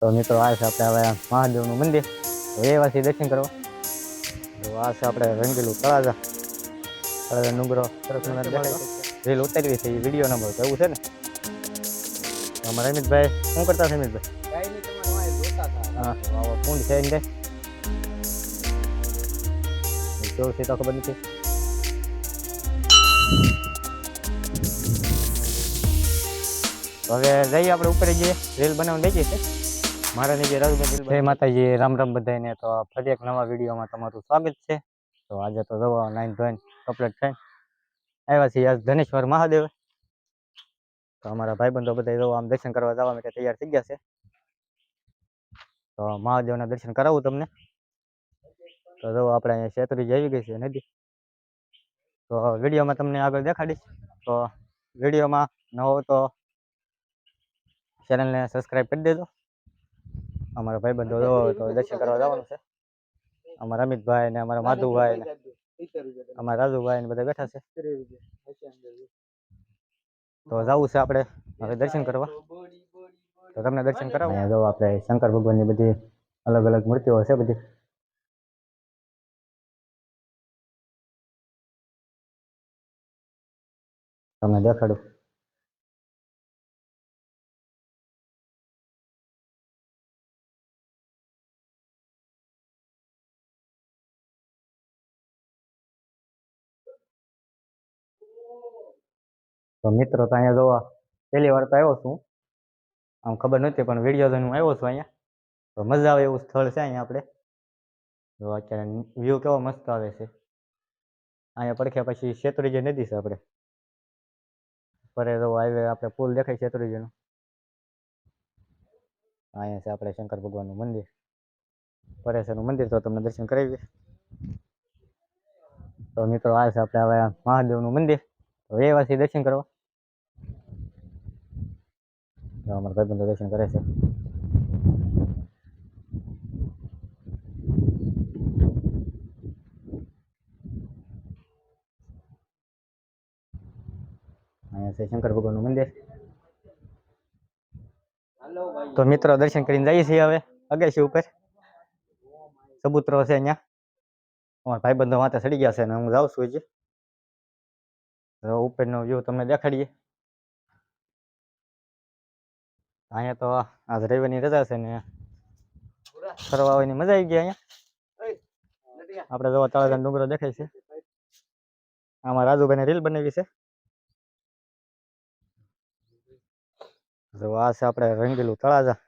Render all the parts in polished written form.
તો મિત્રો આ છે આપણે હવે મહાદેવનું મંદિર, તો એ વાસી દર્શન કરવા. તો આ છે આપણે રંગેલું તળાજા, તળાજા ડુંગરો સરસ રીલ ઉતારવી છે, એ વિડીયો નંબર તો એવું છે ને. અમારા રમિતભાઈ શું કરતા છે? રમિતભાઈ હા કુંડ છે એમ કેવું છે તો ખબર નથી. હવે જઈએ આપણે ઉપર જઈએ, રીલ બનાવવા લઈ જઈએ છે મારા નીચે રાજુભાઈ. જય માતાજી, રામ રામ બધાને. તો ફરી એક નવા વિડીયોમાં તમારું સ્વાગત છે. તો આજે તો જવા નાઈન ધોઈને કમ્પ્લીટ થઈને આવ્યા છીએ આજ ધનેશ્વર મહાદેવ. તો અમારા ભાઈબંધો બધા જવા આમ દર્શન કરવા જવા માટે તૈયાર થઈ ગયા છે. તો મહાદેવના દર્શન કરાવું તમને. તો જો આપણે અહીંયા શેત્રુંજી આવી ગઈ છે નદી. તો વિડીયોમાં તમને આગળ દેખાડીશ. તો વિડીયોમાં ન હોય તો ચેનલને સબસ્ક્રાઈબ કરી દેજો. અમારા ભાઈબંધો તો દર્શન કરવા જવાનું છે. અમારા અમિતભાઈ ને અમારા માધુભાઈ ને અમારા રાજુભાઈ ને બધા બેઠા છે. તો જવું છે આપણે હવે દર્શન કરવા. તો તમને દર્શન કરાવો. જો આપણે શંકર ભગવાનની બધી અલગ અલગ મૂર્તિઓ છે બધી. તમને દેખાડું. તો મિત્રો તો અહીંયા જોવા પહેલી વાર તો આવ્યો છું. આમ ખબર નથી પણ વિડીયો જોઈને હું આવ્યો છું અહીંયા. તો મજા આવે એવું સ્થળ છે અહીંયા આપણે. તો અત્યારે વ્યૂ કેવો મસ્ત આવે છે. અહીંયા પડખ્યા પછી શેત્રુંજી નદી છે આપણે. પરે તો હાઈવે આપણે પુલ દેખાય શેત્રુંજીનો. અહીંયા છે આપણે શંકર ભગવાનનું મંદિર, પરેશરનું મંદિર. તો તમને દર્શન કરાવીએ. તો મિત્રો આ છે આપણે હવે મહાદેવનું મંદિર, તો એ વાસી દર્શન કરવા. અમારા ભાઈબંધો દર્શન કરે છે. અહીંયા છે શંકર ભગવાનનું મંદિર. તો મિત્રો દર્શન કરીને જઈએ છીએ હવે અગાશી ઉપર. સબૂતરો છે અહીંયા. અમારા ભાઈબંધો માથે ચડી ગયા છે અને હું જાઉં છું હજી. ઉપરનો વ્યૂ તમને દેખાડીએ. અહીંયા તો આજ રવિવારની રજા છે ને ફરવા આવવાની મજા આવી ગઈ. અહીંયા આપણે જોવા તળાજા ડુંગરો દેખાય છે. આમાં રાજુભાઈને રીલ બનાવી છે. તો આ છે આપણે રંગેલું તળાજા,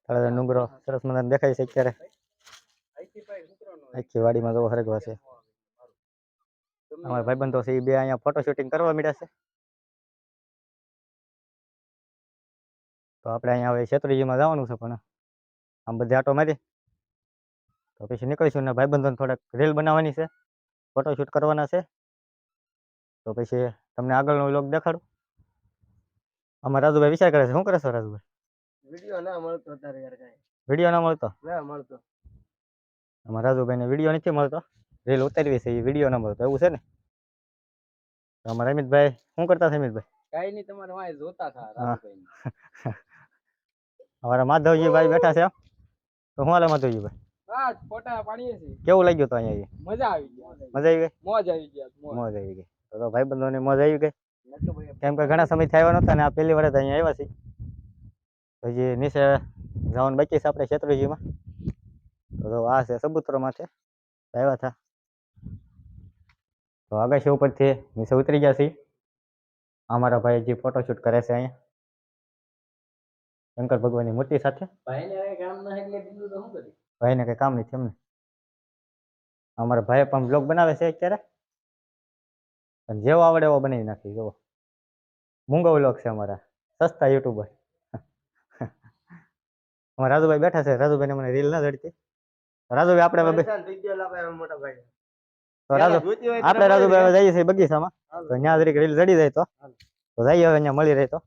તળાજા ડુંગરો સરસ મજાને દેખાય છે. અત્યારે આખી વાડીમાં જો હરગવા છે. અમારા ભાઈબંધો છે એ બે અહીંયા ફોટો શૂટિંગ કરવા મળ્યા છે. તો આપણે અહીંયા હવે શેત્રુંજીમાં જવાનું છે, પણ આમ બધે આટો મારી તો પછી નીકળીશું. ને ભાઈબંધોને થોડાક રીલ બનાવવાની છે, ફોટોશૂટ કરવાના છે. તો પછી તમને આગળનો વ્લોગ દેખાડું. અમારા રાજુભાઈ વિચાર કરે છે. શું કરે છે રાજુભાઈ? વિડીયો ના મળતો અત્યારે યાર. કાંઈ વિડીયો ના મળતો? ના મળતો. અમારા રાજુભાઈને વિડીયો નથી મળતો, રીલ ઉતારવી છે, એ વિડીયો ના મળતો એવું છે ને. અમારા રમિતભાઈ શું કરતા છે? રમિતભાઈ કાંઈ નહીં, તમારે વાંહે જોતા હતા રાજુભાઈ. અમારા માધવજી ભાઈ બેઠા છે. તો શું હાલે માધવજી ભાઈ? બસ ફોટા પાડીએ છીએ. કેવું લાગ્યું તો અહીંયા? મજા આવી ગઈ. મજા આવી ગઈ? મોજ આવી ગઈ. મોજ આવી ગઈ. તો ભાઈબંધોને મોજ આવી ગઈ. કેમ કે ઘણા સમયથી આવ્યા નહોતા ને આ પહેલી વાર જ અહીંયા આવ્યા છે. હજી નીચે જવાનું બાકી છે આપણે શેત્રુંજીમાં. તો આ છે સબૂતરોમાં છે આવ્યા હતા. તો આગાશી ઉપરથી નીચે ઉતરી ગયા છે. અમારા ભાઈ હજી ફોટોશૂટ કરે છે અહીંયા શંકર ભગવાનની મૂર્તિ સાથે. ભાઈને કઈ કામ નથી એમને. અમારા ભાઈ પણ બ્લોગ બનાવે છે અત્યારે, પણ જેવો આવડે એવો બનાવી નાખી. જો મૂંગો બ્લોગ છે અમારા સસ્તા યુટ્યુબર. અમારા રાજુભાઈ બેઠા છે. રાજુભાઈને મને રીલ ના જડતી. રાજુભાઈ આપણે આપણે રાજુભાઈ જઈએ છીએ બગીચામાં. તો ત્યાં જરીક રીલ જડી જાય તો જઈએ હવે અહીંયા મળી રહે તો.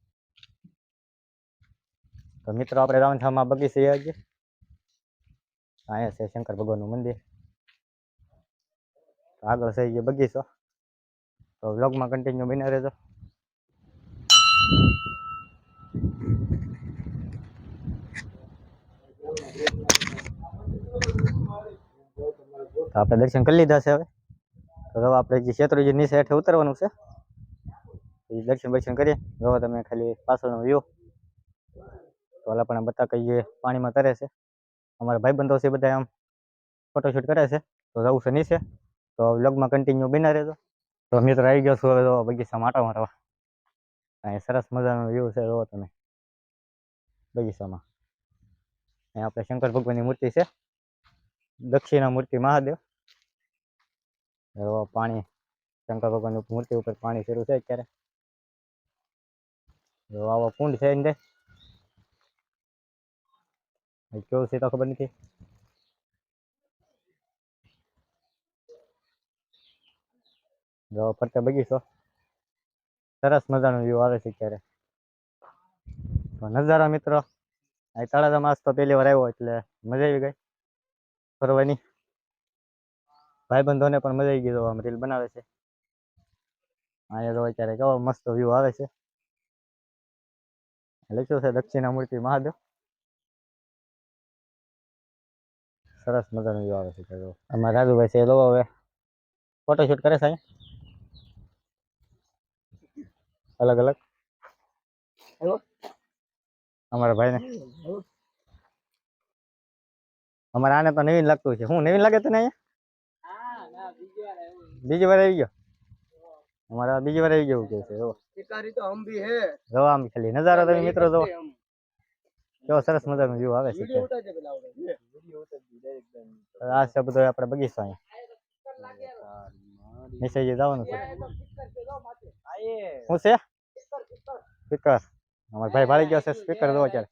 મિત્રો આપણે રાવણધામમાં બગીચે આવીએ. અહીંયા છે શંકર ભગવાનનું મંદિર, આગળ છે બગીચો. તો વ્લોગમાં કન્ટિન્યુ બન્યા રહેજો. તો આપણે દર્શન કરી લીધા છે હવે. તો હવે આપણે જે શેત્રુંજી નીચે હેઠે ઉતરવાનું છે, એ દર્શન બર્શન કરીએ. જો તમે ખાલી પાછળનો વ્યૂ તો ઓલા પણ બતા કહીએ પાણીમાં તરે છે. અમારા ભાઈબંધો છે બધા આમ ફોટોશૂટ કરે છે. તો જવું છે નીચે, તો વ્લોગમાં કન્ટિન્યુ બના રહેજો. તો મિત્ર આવી ગયો છું હવે તો બગીચામાં આંટા મારવા. અહીં સરસ મજાનો વ્યૂ છે, જોવો તમે બગીચામાં. અહીં આપણે શંકર ભગવાનની મૂર્તિ છે, દક્ષિણા મૂર્તિ મહાદેવ. પાણી શંકર ભગવાનની મૂર્તિ ઉપર પાણી શરૂ છે અત્યારે. આવો કુંડ છે અંદર, કેવું છે તો ખબર નથી. જો ફરતે બગીચો, સરસ મજાનો વ્યૂ આવે છે અત્યારે. તો નજારા મિત્રો, અહીં તળાજા માસ તો પહેલી વાર આવ્યો એટલે મજા આવી ગઈ ફરવાની. ભાઈબંધોને પણ મજા આવી ગઈ. તો આમ રીલ બનાવે છે. અહીંયા તો અત્યારે કેવો મસ્ત વ્યૂ આવે છે. લખ્યું છે દક્ષિણા મૂર્તિ મહાદેવ. સરસ મજાનો વ્યૂ આવે છે. અમારા રાજુભાઈ છે એ લોકો હવે ફોટોશૂટ કરે છે અલગ અલગ. અમારા ભાઈને, અમારે આને તો નવીન લાગતું છે. શું નવીન લાગે તને અહીંયા? બીજી વાર આવી ગયો. અમારા બીજી વાર આવી ગયું કે છે. જો આમ ખાલી નજારો તમે મિત્રો જો કેવો સરસ મજાનો વ્યૂ આવે છે. આ છે બધો આપણે બગીચો. અહીંયા નીચે જવાનું છે. શું છે સ્પીકર? અમારા ભાઈ ભાળી ગયો છે. સ્પીકર જો અત્યારે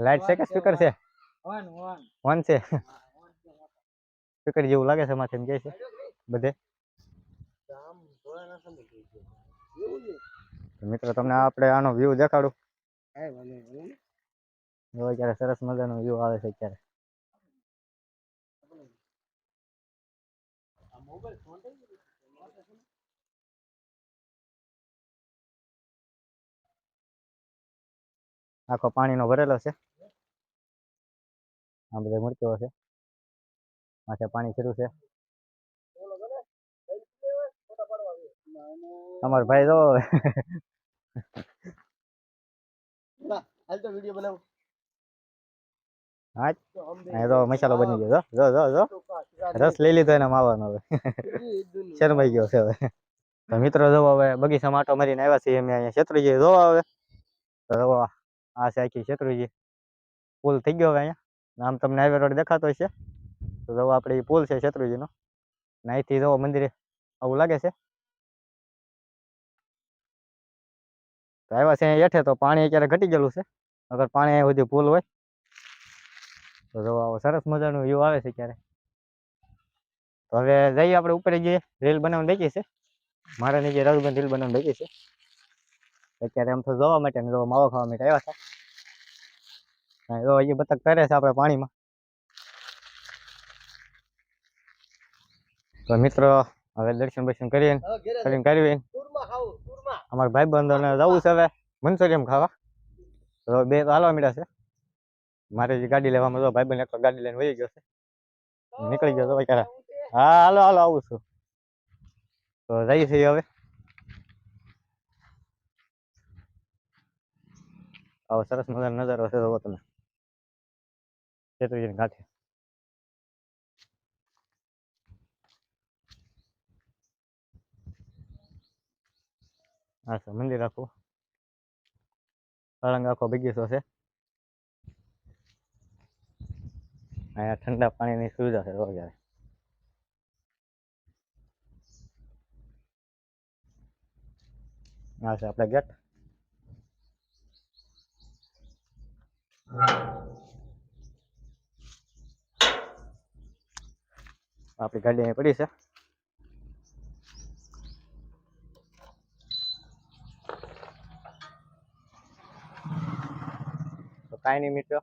લાઈટ છે કે સ્પીકર છે? વન છે. સ્પીકર જેવું લાગે છે માથે, એમ કે છે બધે. મિત્રો તમને આપણે આનો વ્યૂ દેખાડું. જો અત્યારે સરસ મજાનો વ્યૂ આવે છે અત્યારે. આખો પાણીનો ભરેલો છે. આ બધા મૂર્તિઓ છે, માથે પાણી શરૂ છે. અમાર ભાઈ જો હા તો મસાલો બની ગયો. જો જો જો રસ લઈ લીધો એને માવાનો. હવે શરમાઈ ગયો છે હવે. તો મિત્રો જો હવે બગીચામાં આંટો મારીને આવ્યા છીએ અમે. અહીંયા શેત્રુંજી જોવા આવે. તો આ છે આખી શેત્રુંજી પુલ થઈ ગયો હવે અહીંયા. આમ તમને હાઈવે રોડ દેખાતો હશે. તો જો આપણે પુલ છે શેત્રુંજીનો. અહીંથી જો મંદિરે આવું લાગે છે. તો આવ્યા છે અહીંયા હેઠે. તો પાણી અત્યારે ઘટી ગયેલું છે. અગર પાણી અહીંયા સુધી પુલ હોય તો જો આવો સરસ મજાનું વ્યૂ આવે છે અત્યારે. તો હવે જઈએ આપણે ઉપર જઈએ. રીલ બનાવવાની બાકી છે મારા નીચે. રાજુભાઈ રીલ બનાવવાની બાકી છે અત્યારે. આમ તો જોવા માટે ને માવો ખાવા માટે આવ્યા હતા. જો હજી બતક તરે છે આપણે પાણીમાં. તો મિત્રો હવે દર્શન બર્શન કરીને અમારા ભાઈબંધોને જવું છે હવે મંચુરિયમ ખાવા. તો બે તો હાલવા મળ્યા છે. મારે જે ગાડી લેવામાં તો ભાઈબંધ એક ગાડી લઈને વહી ગયો છે, નીકળી ગયો તો ક્યારે. હા હાલો હાલો આવું છું. તો જઈએ છીએ હવે. આવો સરસ મજાનો નજારો છે જોવો તમે શેત્રુંજીની કાંઠે. હા છે મંદિર આખું. અળંગ આખો બગીચો છે. અહીંયા ઠંડા પાણીની સુવિધા છે. જ્યારે આ છે આપણે ગેટ. આપણી ગાડી અહીં પડી છે. તો કાંઈ નહીં મિત્રો,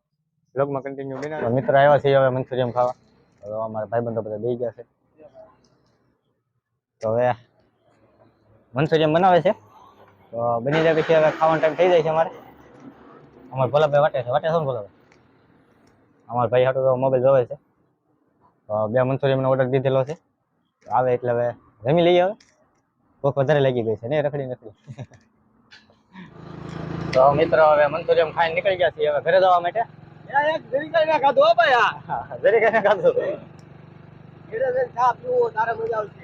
બ્લોગમાં કન્ટિન્યુ બના. મિત્ર આવ્યા છે હવે મંચુરિયમ ખાવા. તો અમારા ભાઈબંધો બધા બેસી ગયા છે. તો હવે મંચુરિયમ બનાવે છે. તો બની જાય પછી હવે ખાવાનો ટાઈમ થઈ જાય છે અમારે. અમારે ભોલાભાઈ વાટે છે. વાટે શું ભોલાભાઈ? અમારા ભાઈ હાટુ તો મોબાઈલ જોવે છે. તો 2 મંચુરિયનનો ઓર્ડર દીધેલો છે. આવે એટલે હવે જમી લઈએ. હવે ભૂખ વધારે લાગી ગઈ છે ને રખડી. તો મિત્રો હવે મંચુરિયન ખાઈને નીકળી ગયા છીએ હવે ઘરે જવા માટે. જરી કઈ ખાધું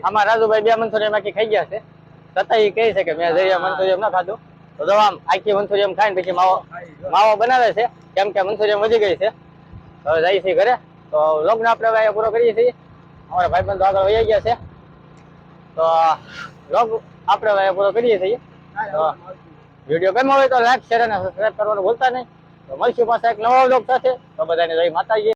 આમાં રાજુભાઈ 2 મંચુરિયન બાકી ખાઈ ગયા છે. છતાં એ કહે છે કે મેં જરિયા મંચુરિયન ના ખાધું. તો જો આમ આખી મંચુરિયન ખાઈને પછી માવો બનાવે છે, કેમ કે મંચુરિયન વધી ગઈ છે. હવે જઈએ છીએ ઘરે. તો વ્લોગને આપણે હવે પૂરો કરીએ છીએ. અમારા ભાઈબંધો આગળ વહી ગયા છે. તો વ્લોગ આપણે હવે પૂરો કરીએ છીએ. તો વિડીયો ગમ્યો હોય તો લાઈક, શેર અને સબસ્ક્રાઇબ કરવાનું ભૂલતા નહીં. તો મળશું પાછા એક નવા વ્લોગ સાથે. તો બધાને જય માતાજી.